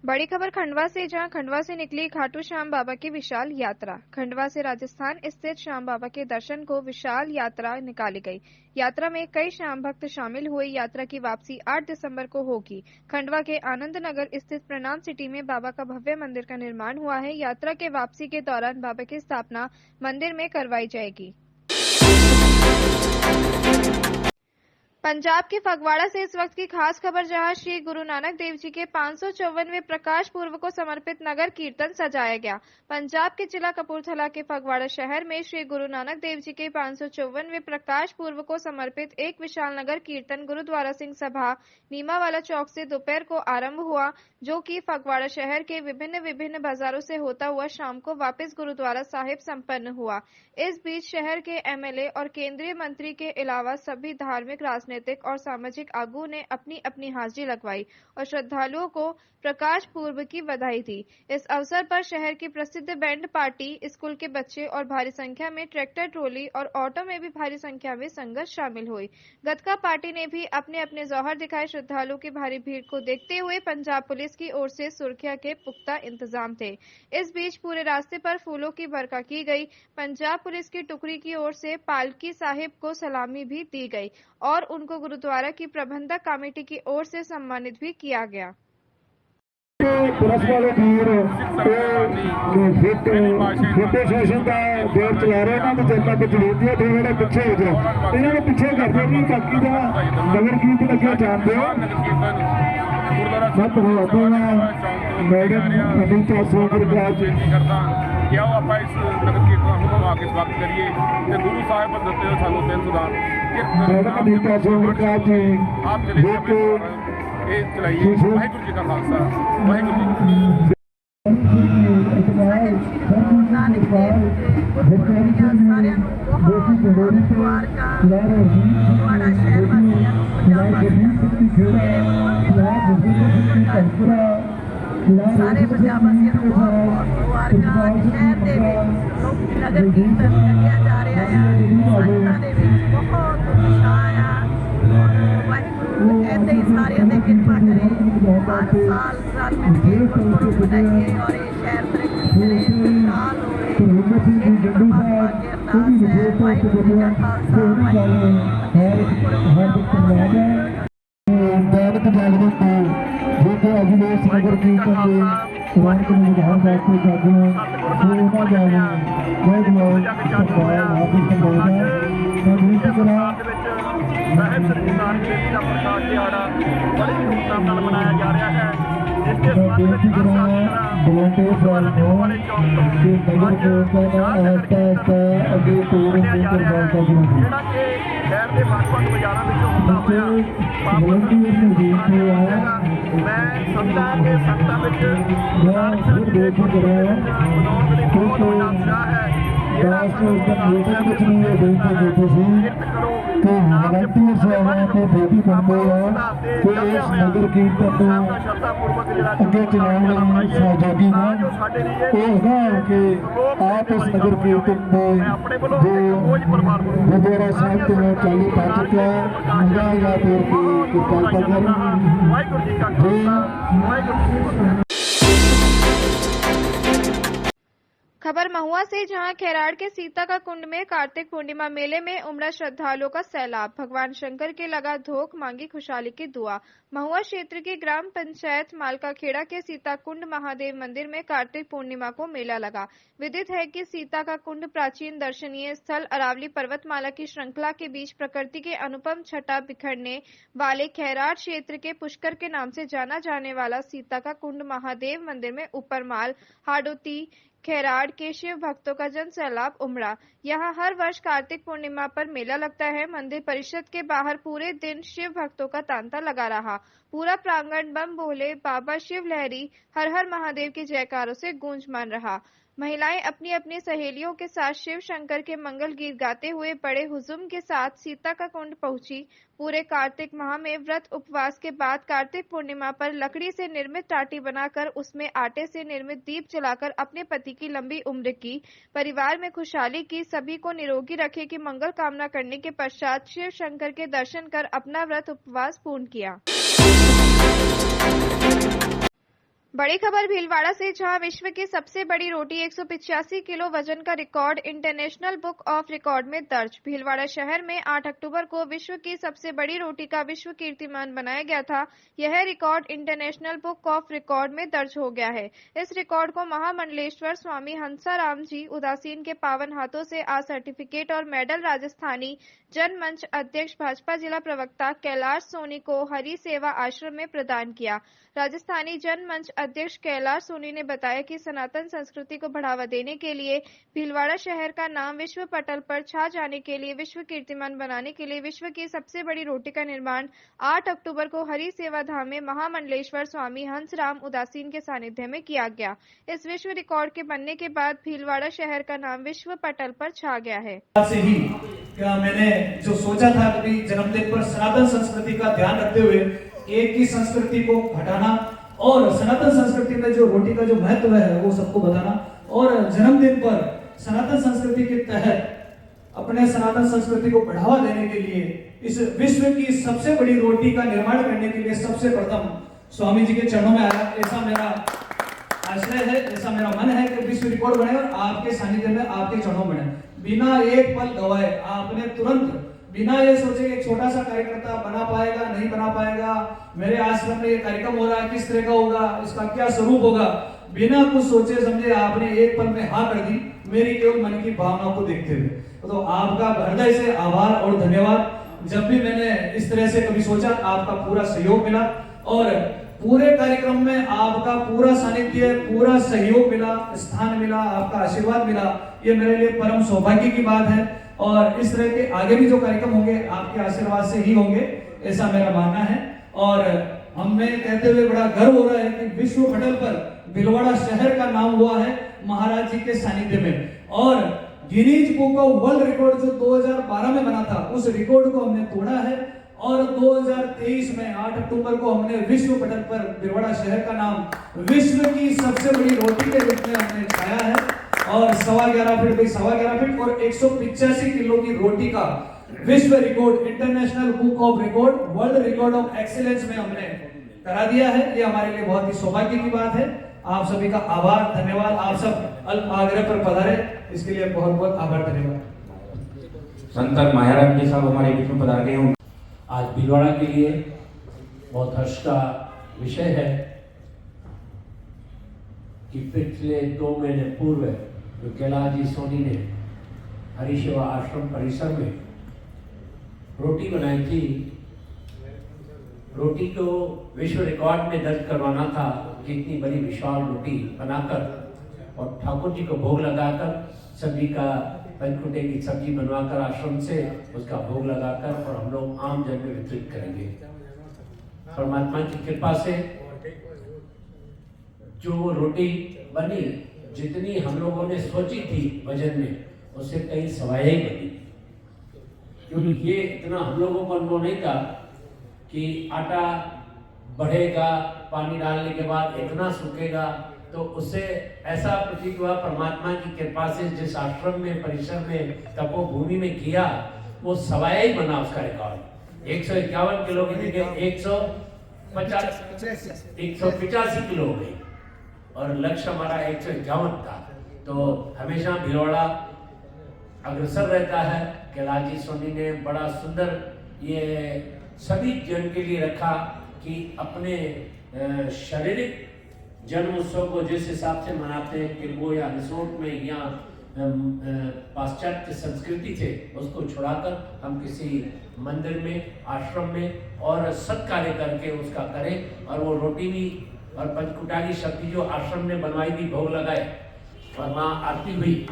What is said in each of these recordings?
बड़ी खबर खंडवा से, जहां खंडवा से निकली खाटू श्याम बाबा की विशाल यात्रा। खंडवा से राजस्थान स्थित श्याम बाबा के दर्शन को विशाल यात्रा निकाली गई। यात्रा में कई श्याम भक्त शामिल हुए। यात्रा की वापसी 8 दिसंबर को होगी। खंडवा के आनंद नगर स्थित प्रणाम सिटी में बाबा का भव्य मंदिर का निर्माण हुआ है। यात्रा के वापसी के दौरान बाबा की स्थापना मंदिर में करवाई जाएगी। पंजाब के फगवाड़ा से इस वक्त की खास खबर, जहां श्री गुरु नानक देव जी के 554वें प्रकाश पूर्व को समर्पित नगर कीर्तन सजाया गया। पंजाब के जिला कपूरथला के फगवाड़ा शहर में श्री गुरु नानक देव जी के 554वें प्रकाश पूर्व को समर्पित एक विशाल नगर कीर्तन गुरुद्वारा सिंह सभा नीमावाला चौक से दोपहर को आरंभ हुआ, जो कि फगवाड़ा शहर के विभिन्न बाजारों से होता हुआ शाम को वापस गुरुद्वारा साहिब संपन्न हुआ। इस बीच शहर के एमएलए और केंद्रीय मंत्री के अलावा सभी धार्मिक, राजनीतिक और सामाजिक आगू ने अपनी अपनी हाजिरी लगवाई और श्रद्धालुओं को प्रकाश पूर्व की बधाई दी। इस अवसर पर शहर की प्रसिद्ध बैंड पार्टी, स्कूल के बच्चे और भारी संख्या में ट्रैक्टर ट्रॉली और ऑटो में भी भारी संख्या में संगत शामिल हुई। गतका पार्टी ने भी अपने अपने जौहर दिखाए। श्रद्धालुओं की भारी भीड़ को देखते हुए पंजाब पुलिस की ओर से सुरक्षा के पुख्ता इंतजाम थे। इस बीच पूरे रास्ते पर फूलों की वर्षा की गई। पंजाब पुलिस की टुकड़ी की ओर से पालकी साहिब को सलामी भी दी गई और उनको गुरुद्वारा की प्रबंधक कमेटी की ओर से सम्मानित भी किया गया। पुलिस वाले वीर फोटो सेशन का दौर चला रहे हैं। जनता को जरूरत है थोड़ा पीछे हो जाओ, इन्होंने पीछे कर दो जी, बाकी का नगर कीर्तन अगे जान दो। मत हो अपना मैडम अनीता सोगर कि आओ आप इस नगर कीर्तन हुक्म आके स्वागत करिए ते गुरु साहिब दत्ते हो सानू दिन सुधार मैडम अनीता सोगर जी जो ये चलाइए। वाहिगुरू जी का खालसा, वाहिगुरू जी सारे पंजाब वासियों को बहुत मुबारक। शहर के नगर कीर्तन किया जा रहा है। संगतां दे विच बहुत उत्साह आ। वाहिगुरू ऐसे ही सारिਆਂ ਦੀ किरपा करे। हर साल रल मिल के गुरपुरब मनाइए और ये शहर तरक्की करे, खुशहाल होवे। एक परमात्मा की अरदास है, वाहिगुरू जी का खालसा, वाहिगुरू जी की फतेह। दैनिक जागरण को जो अभिलेख नगर कीर्तन के रौनक में निधान वास्ते जाते हैं सोना जाने बहुत लोग हाथी संबोधन मैं विनती करा। साहिब सरकार के का प्रकाश दिहाड़ा बड़ी धूमधाम नाल मनाया जा रहा है। इसके बेनती करा वॉलंटियर साल को कि नगर कीर्तन आस्ता आस्ता अगे तोड़ लेकर बालता जुड़े ਜਿਹੜਾ ਕਿ शहर के ਵੱਖ-ਵੱਖ बाजारों में ਹੁੰਦਾ ਹੋਇਆ वॉलंटियर ने देखते आया। मैं समझदा कि संगतां ਵਿੱਚ फिर बेनती करा बहुत बड़ा उत्साह है। राष्ट्र मीटिंग कुछ नहीं है बेनती देते सी तो वॉलंटियर साहब को बेटी करते हैं कि इस नगर कीर्तन को अगे चलाने वाली सहयोगी बन होगा कि आप इस नगर कीर्तन में जो गुरुद्वारा साहिब तो चाली पा चुका है या फिर कृपालता करें। वाहिगुरू जी का खालसा, वाहिगुरू जी की फतेह। खबर महुआ से, जहां खैराड़ के सीता का कुंड में कार्तिक पूर्णिमा मेले में उमड़ा श्रद्धालुओं का सैलाब। भगवान शंकर के लगा धोख, मांगी खुशहाली की दुआ। महुआ क्षेत्र की ग्राम पंचायत मालकाखेड़ा के सीता कुंड महादेव मंदिर में कार्तिक पूर्णिमा को मेला लगा। विदित है कि सीता का कुंड प्राचीन दर्शनीय स्थल अरावली पर्वतमाला की श्रृंखला के बीच प्रकृति के अनुपम छटा बिखरने वाले खैराड़ क्षेत्र के पुष्कर के नाम से जाना जाने वाला सीता का कुंड महादेव मंदिर में ऊपरमाल हाडोती खैराड़ के शिव भक्तों का जन सैलाब उमड़ा। यहाँ हर वर्ष कार्तिक पूर्णिमा पर मेला लगता है। मंदिर परिषद के बाहर पूरे दिन शिव भक्तों का तांता लगा रहा। पूरा प्रांगण बम बोले, बाबा शिव लहरी, हर हर महादेव के जयकारों से गूंजमान रहा। महिलाएं अपनी अपनी सहेलियों के साथ शिव शंकर के मंगल गीत गाते हुए बड़े हुजूम के साथ सीता का कुंड पहुंची। पूरे कार्तिक माह में व्रत उपवास के बाद कार्तिक पूर्णिमा पर लकड़ी से निर्मित टाटी बनाकर उसमें आटे से निर्मित दीप जलाकर अपने पति की लंबी उम्र की, परिवार में खुशहाली की, सभी को निरोगी रखे की मंगल कामना करने के पश्चात शिव शंकर के दर्शन कर अपना व्रत उपवास पूर्ण किया। बड़ी खबर भीलवाड़ा से, जहां विश्व की सबसे बड़ी रोटी 185 किलो वजन का record international book of record में दर्ज। भीलवाड़ा शहर में 8 अक्टूबर को विश्व की सबसे बड़ी रोटी का विश्व कीर्तिमान बनाया गया था। यह record international book of record में दर्ज हो गया है। इस रिकॉर्ड को महामंडलेश्वर स्वामी हंसाराम जी उदासीन के पावन हाथों से आज सर्टिफिकेट और मेडल राजस्थानी जनमंच अध्यक्ष भाजपा जिला प्रवक्ता कैलाश सोनी को हरि सेवा आश्रम में प्रदान किया। राजस्थानी जनमंच अध्यक्ष कैलाश सोनी ने बताया कि सनातन संस्कृति को बढ़ावा देने के लिए भीलवाड़ा शहर का नाम विश्व पटल पर छा जाने के लिए विश्व कीर्तिमान बनाने के लिए विश्व की सबसे बड़ी रोटी का निर्माण 8 अक्टूबर को हरि सेवा धाम में महामंडलेश्वर स्वामी हंसराम उदासीन के सानिध्य में किया गया। इस विश्व रिकॉर्ड के बनने के बाद भीलवाड़ा शहर का नाम विश्व पटल पर छा गया है। से ही क्या मैंने जो सोचा था कभी जन्मदिन पर सनातन संस्कृति का ध्यान रखते हुए एक ही संस्कृति को हटाना और सनातन संस्कृति में जो रोटी का जो महत्व है वो सबको बताना, और जन्मदिन पर सनातन संस्कृति के तहत अपने सनातन संस्कृति को बढ़ावा देने के लिए इस विश्व की सबसे बड़ी रोटी का निर्माण करने के लिए सबसे प्रथम स्वामी जी के चरणों में आया। ऐसा मेरा आश्रय है, ऐसा मेरा मन है कि विश्व रिकॉर्ड बने और आपके सानिध्य में आपके चरणों में बने। बिना एक पल गवाए आपने तुरंत, बिना ये सोचे एक छोटा सा कार्यकर्ता बना पाएगा नहीं बना पाएगा, मेरे आश्रम में ये कार्यक्रम हो रहा है किस तरह का होगा, इसका क्या स्वरूप होगा, बिना कुछ सोचे समझे आपने एक पल में हाँ कर दी मेरी केवल मन की भावनाओं को देखते हुए। तो आपका हृदय से आभार और धन्यवाद। जब भी मैंने इस तरह से कभी सोचा आपका पूरा सहयोग मिला और पूरे कार्यक्रम में आपका पूरा सानिध्य, पूरा सहयोग मिला, स्थान मिला, आपका आशीर्वाद मिला, ये मेरे लिए परम सौभाग्य की बात है। और इस तरह के आगे भी जो कार्यक्रम होंगे आपके आशीर्वाद से ही होंगे, ऐसा मेरा मानना है। और हमें कहते हुए बड़ा गर्व हो रहा है कि विश्व पटल पर भीलवाड़ा शहर का नाम हुआ है महाराज जी के सानिध्य में, और Guinness book of world record जो 2012 में बना था उस रिकॉर्ड को हमने तोड़ा है, और 2023 में 8 अक्टूबर को हमने विश्व पटल पर भीलवाड़ा शहर का नाम विश्व की सबसे बड़ी रोटी के रूप में हमने छाया है। और 11.5 फीट और 185 किलो की रोटी का विश्व record international book of record world record of excellence में हमने करा दिया है। ये हमारे लिए बहुत ही सौभाग्य की बात है। आप सभी का आभार, धन्यवाद। आप सब अल्प आग्रह पर पधारे, इसके लिए बहुत बहुत आभार, धन्यवाद। संत महाराज जी साहब हमारे बीच में पधार गए होंगे। आज भीलवाड़ा के लिए बहुत हर्ष का विषय है कि पिछले 2 महीने पूर्व जो कैलाश जी सोनी ने हरि सेवा आश्रम परिसर में रोटी बनाई थी, रोटी को विश्व रिकॉर्ड में दर्ज करवाना था कि इतनी बड़ी विशाल रोटी बनाकर और ठाकुर जी को भोग लगाकर सब्जी का पंचकुटे की सब्जी बनवाकर आश्रम से उसका भोग लगाकर और हम लोग आम जन में वितरित करेंगे। परमात्मा की कृपा से जो रोटी बनी, जितनी हम लोगों ने सोची थी वजन में, उससे कई सवाई ही बनी, क्योंकि ये इतना हम लोगों को अनुभव नहीं था कि आटा बढ़ेगा, पानी डालने के बाद इतना सूखेगा। तो उससे ऐसा प्रतीत हुआ परमात्मा की कृपा से जिस आश्रम में परिसर में तपोभूमि में किया वो सवाया ही बना उसका रिकॉर्ड। 151 किलो की जगह 185 किलो हो गई और लक्ष्य हमारा 151 था। तो हमेशा भीलवाड़ा अग्रसर रहता है। कैलाश जी सोनी ने बड़ा सुंदर ये सभी जन के लिए रखा कि अपने शारीरिक जन्म उत्सव को जिस हिसाब से मनाते हैं कि वो या रिसोर्ट में या पाश्चात्य संस्कृति से उसको छुड़ाकर हम किसी मंदिर में, आश्रम में और सत्कार्य करके उसका करें। और वो रोटी भी और पंचकुटा की सब्जी जो आश्रम ने बनवाई थी, भोग लगाए और माँ आरती हुई,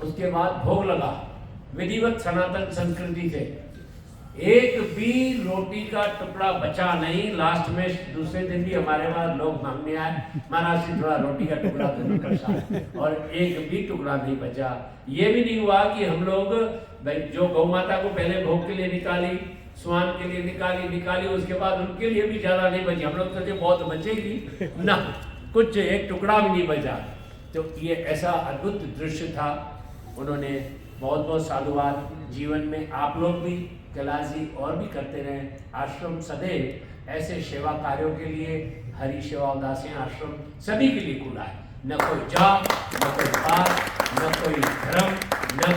उसके बाद भोग लगा विधिवत सनातन संस्कृति से। एक भी रोटी का टुकड़ा बचा नहीं। लास्ट में दूसरे दिन भी हमारे पास लोग मांगने आए, महाराज से थोड़ा रोटी का टुकड़ा तो और एक भी टुकड़ा नहीं बचा। ये भी नहीं हुआ कि हम लोग जो गौ माता को पहले भोग के लिए निकाली, स्वान के लिए निकाली, उसके बाद उनके लिए भी ज्यादा नहीं बची। हम लोग सोचे बहुत बचेगी ना, कुछ एक टुकड़ा भी नहीं बचा। तो ये ऐसा अद्भुत दृश्य था। उन्होंने बहुत बहुत साधुवाद। जीवन में आप लोग भी, कैलाश जी और भी करते रहे। आश्रम सदैव ऐसे सेवा कार्यों के लिए हरि सेवा उदासी आश्रम सभी के लिए खुला है, न कोई जात, न कोई पात, न कोई धर्म,